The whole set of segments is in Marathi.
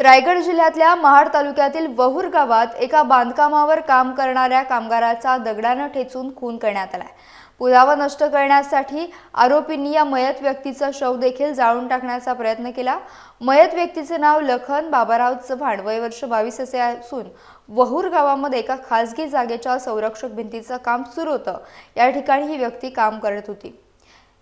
रायगड जिल्ह्यातल्या महाड तालुक्यातील वहूर गावात एका बांधकामावर काम करणाऱ्या कामगाराचा दगडाने ठेचून खून करण्यात आलाय। पुरावा नष्ट करण्यासाठी आरोपींनी या मयत व्यक्तीचा शव देखील जाळून टाकण्याचा प्रयत्न केला। मयत व्यक्तीचे नाव लखन बाबाराव चव्हाण, वय वर्ष 22 असे असून वहूर गावामध्ये एका खासगी जागेच्या संरक्षक भिंतीचं काम सुरू होतं। या ठिकाणी ही व्यक्ती काम करत होती।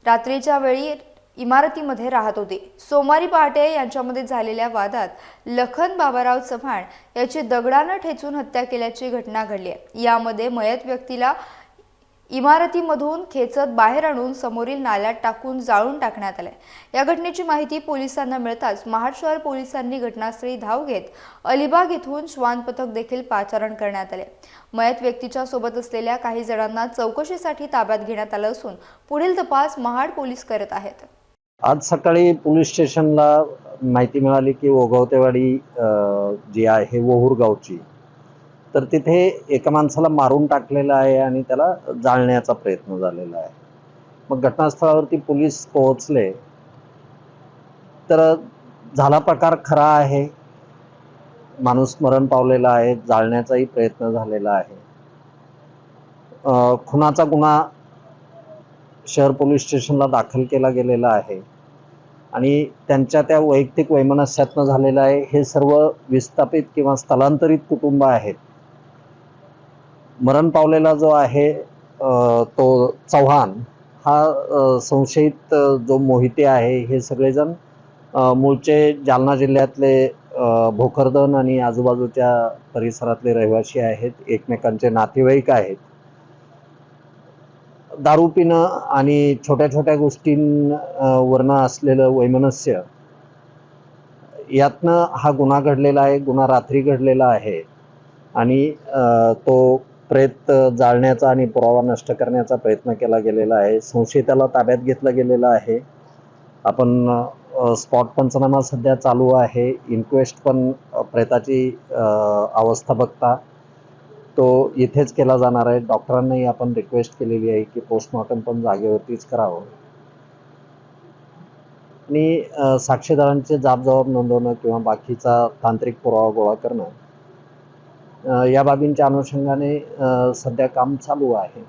रात्रीच्या वेळी इमारतीमध्ये राहत होते। सोमवारी पहाटे यांच्यामध्ये झालेल्या वादात लखन बाबाराव चव्हाण याची दगडाने ठेचून हत्या केल्याची घटना घडली आहे। यामध्ये मयत व्यक्तीला इमारतीमधून खेचत बाहेर आणून समोरील नाल्यात टाकून जाळून टाकण्यात आले। या घटनेची माहिती पोलिसांना मिळताच महाड शहर पोलिसांनी घटनास्थळी धाव घेत अलिबाग येथून श्वान पथक देखील पाचारण करण्यात आले। मयत व्यक्तीच्या सोबत असलेल्या काही जणांना चौकशीसाठी ताब्यात घेण्यात आलं असून पुढील तपास महाड पोलीस करत आहेत। आज सकाळी पोलीस स्टेशनला माहिती मिळाली की ओगावतेवाडी जी आहे वहूर गावची, तर तिथे एका माणसाला मारून टाकलेला आहे आणि त्याला जाळण्याचा प्रयत्न झालेला आहे। मग घटनास्थळावरती पोलीस पोहोचले तर झाला प्रकार खरा आहे, माणूस मरण पावलेला आहे, जाळण्याचाही प्रयत्न झालेला आहे। खुनाचा गुन्हा शहर पोलीस स्टेशनला दाखल केला गेलेला आहे आणि त्यांच्या त्या वैयक्तिक वैमनस्यातनं झालेलं आहे। हे सर्व विस्थापित किंवा स्थलांतरित कुटुंब आहेत। मरण पावलेला जो आहे तो चव्हाण हा संशयित जो मोहिते आहे, हे सगळेजण मूळचे जालना जिल्ह्यातले भोकरदन आणि आजूबाजूच्या परिसरातले रहिवासी आहेत, एकमेकांचे नातेवाईक आहेत। दारू पिणं आणि छोट्या छोट्या गोष्टींवरनं असलेलं वैमनस्य यातनं हा गुन्हा घडलेला आहे। गुन्हा रात्री घडलेला आहे आणि तो प्रेत जाळण्याचा आणि पुरावा नष्ट करण्याचा प्रयत्न केला गेलेला आहे। संशयिताला ताब्यात घेतलं गेलेलं आहे। आपण स्पॉट पंचनामा सध्या चालू आहे। इन्क्वेस्ट पण प्रेताची अवस्था बघता तो इथेच केला जाणार आहे। डॉक्टरांनाही आपण रिक्वेस्ट केलेली आहे की पोस्टमॉर्टम पण जागेवरतीच करावं आणि साक्षीदारांचे जाब नोंदवणं किंवा बाकीचा तांत्रिक पुरावा गोळा करणं या बाबींच्या अनुषंगाने सध्या काम चालू आहे।